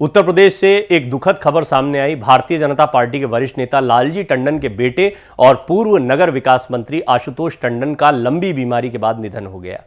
उत्तर प्रदेश से एक दुखद खबर सामने आई। भारतीय जनता पार्टी के वरिष्ठ नेता लालजी टंडन के बेटे और पूर्व नगर विकास मंत्री आशुतोष टंडन का लंबी बीमारी के बाद निधन हो गया।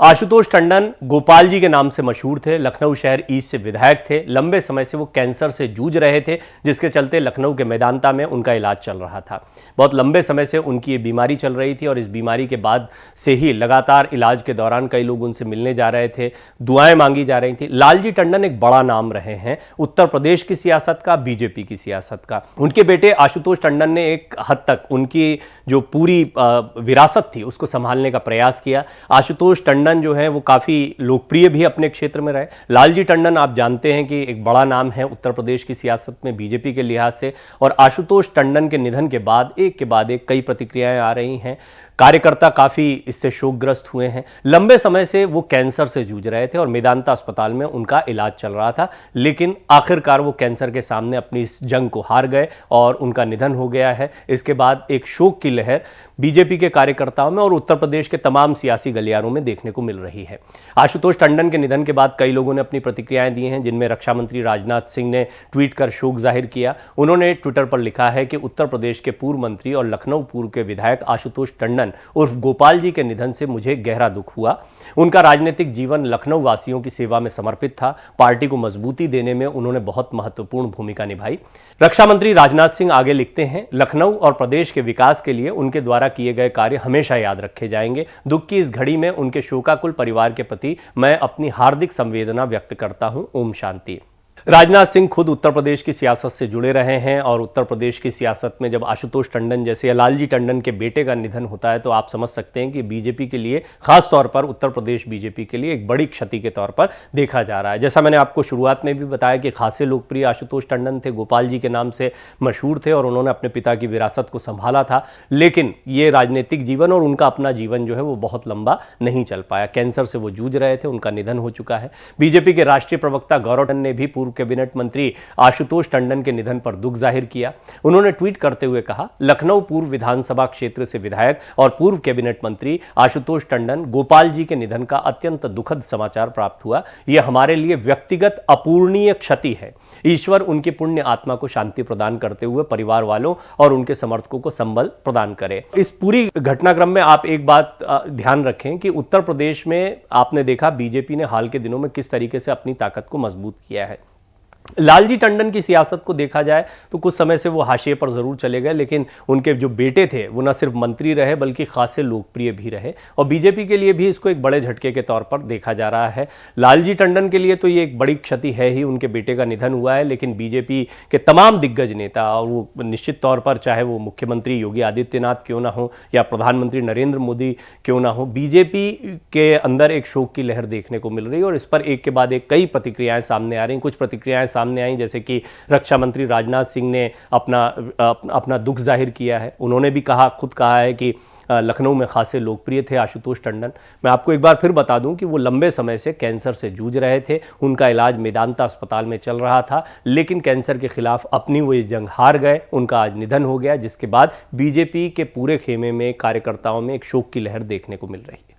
आशुतोष टंडन गोपाल जी के नाम से मशहूर थे। लखनऊ शहर ईस्ट से विधायक थे। लंबे समय से वो कैंसर से जूझ रहे थे, जिसके चलते लखनऊ के मेदांता में उनका इलाज चल रहा था। बहुत लंबे समय से उनकी ये बीमारी चल रही थी और इस बीमारी के बाद से ही लगातार इलाज के दौरान कई लोग उनसे मिलने जा रहे थे, दुआएं मांगी जा रही थी। लालजी टंडन एक बड़ा नाम रहे हैं उत्तर प्रदेश की सियासत का, बीजेपी की सियासत का। उनके बेटे आशुतोष टंडन ने एक हद तक उनकी जो पूरी विरासत थी उसको संभालने का प्रयास किया। आशुतोष टंडन जो है वो काफ़ी लोकप्रिय भी अपने क्षेत्र में रहे। लालजी टंडन आप जानते हैं कि एक बड़ा नाम है उत्तर प्रदेश की सियासत में बीजेपी के लिहाज से, और आशुतोष टंडन के निधन के बाद एक के बाद एक कई प्रतिक्रियाएं आ रही हैं। कार्यकर्ता काफ़ी इससे शोकग्रस्त हुए हैं। लंबे समय से वो कैंसर से जूझ रहे थे और मेदांता अस्पताल में उनका इलाज चल रहा था, लेकिन आखिरकार वो कैंसर के सामने अपनी इस जंग को हार गए और उनका निधन हो गया है। इसके बाद एक शोक की लहर बीजेपी के कार्यकर्ताओं में और उत्तर प्रदेश के तमाम सियासी गलियारों में देखने को मिल रही है। आशुतोष टंडन के निधन के बाद कई लोगों ने अपनी प्रतिक्रियाएं दी हैं, जिनमें रक्षा मंत्री राजनाथ सिंह ने ट्वीट कर शोक जाहिर किया। उन्होंने ट्विटर पर लिखा है कि उत्तर प्रदेश के पूर्व मंत्री और लखनऊ पूर्व के विधायक आशुतोष टंडन उर्फ गोपाल जी के निधन से मुझे गहरा दुख हुआ। उनका राजनीतिक जीवन लखनऊ वासियों की सेवा में समर्पित था। पार्टी को मजबूती देने में उन्होंने बहुत महत्वपूर्ण भूमिका निभाई। रक्षा मंत्री राजनाथ सिंह आगे लिखते हैं, लखनऊ और प्रदेश के विकास के लिए उनके द्वारा किए गए कार्य हमेशा याद रखे जाएंगे। दुख की इस घड़ी में उनके शोकाकुल परिवार के प्रति मैं अपनी हार्दिक संवेदना व्यक्त करता हूं। ओम शांति। राजनाथ सिंह खुद उत्तर प्रदेश की सियासत से जुड़े रहे हैं और उत्तर प्रदेश की सियासत में जब आशुतोष टंडन जैसे या लालजी टंडन के बेटे का निधन होता है तो आप समझ सकते हैं कि बीजेपी के लिए, खास तौर पर उत्तर प्रदेश बीजेपी के लिए एक बड़ी क्षति के तौर पर देखा जा रहा है। जैसा मैंने आपको शुरुआत में भी बताया कि खासे लोकप्रिय आशुतोष टंडन थे, गोपाल जी के नाम से मशहूर थे और उन्होंने अपने पिता की विरासत को संभाला था, लेकिन ये राजनीतिक जीवन और उनका अपना जीवन जो है वो बहुत लंबा नहीं चल पाया। कैंसर से वो जूझ रहे थे, उनका निधन हो चुका है। बीजेपी के राष्ट्रीय प्रवक्ता गौरव टंडन ने भी पूर्व कैबिनेट मंत्री आशुतोष टंडन के निधन पर दुख जाहिर किया। उन्होंने ट्वीट करते हुए कहा, लखनऊ पूर्व विधानसभा क्षेत्र से विधायक और पूर्व कैबिनेट मंत्री आशुतोष टंडन गोपाल जी के निधन का अत्यंत दुखद समाचार प्राप्त हुआ। यह हमारे लिए व्यक्तिगत अपूरणीय क्षति है। ईश्वर उनकी पुण्य आत्मा को शांति प्रदान करते हुए परिवार वालों और उनके समर्थकों को संबल प्रदान करे। इस पूरी घटनाक्रम में आप एक बात ध्यान रखें कि उत्तर प्रदेश में आपने देखा बीजेपी ने हाल के दिनों में किस तरीके से अपनी ताकत को मजबूत किया है। लालजी टंडन की सियासत को देखा जाए तो कुछ समय से वो हाशिए पर जरूर चले गए, लेकिन उनके जो बेटे थे वो न सिर्फ मंत्री रहे बल्कि खासे लोकप्रिय भी रहे और बीजेपी के लिए भी इसको एक बड़े झटके के तौर पर देखा जा रहा है। लालजी टंडन के लिए तो ये एक बड़ी क्षति है ही, उनके बेटे का निधन हुआ है, लेकिन बीजेपी के तमाम दिग्गज नेता और वो निश्चित तौर पर चाहे वो मुख्यमंत्री योगी आदित्यनाथ क्यों ना हो या प्रधानमंत्री नरेंद्र मोदी क्यों ना हो, बीजेपी के अंदर एक शोक की लहर देखने को मिल रही है और इस पर एक के बाद एक कई प्रतिक्रियाएं सामने आ रही। कुछ प्रतिक्रियाएं सामने आई जैसे कि रक्षा मंत्री राजनाथ सिंह ने अपना दुख जाहिर किया है। उन्होंने भी खुद कहा है कि लखनऊ में खासे लोकप्रिय थे आशुतोष टंडन। मैं आपको एक बार फिर बता दूं कि वो लंबे समय से कैंसर से जूझ रहे थे। उनका इलाज मेदांता अस्पताल में चल रहा था, लेकिन कैंसर के खिलाफ अपनी वो जंग हार गए। उनका आज निधन हो गया, जिसके बाद बीजेपी के पूरे खेमे में कार्यकर्ताओं में एक शोक की लहर देखने को मिल रही है।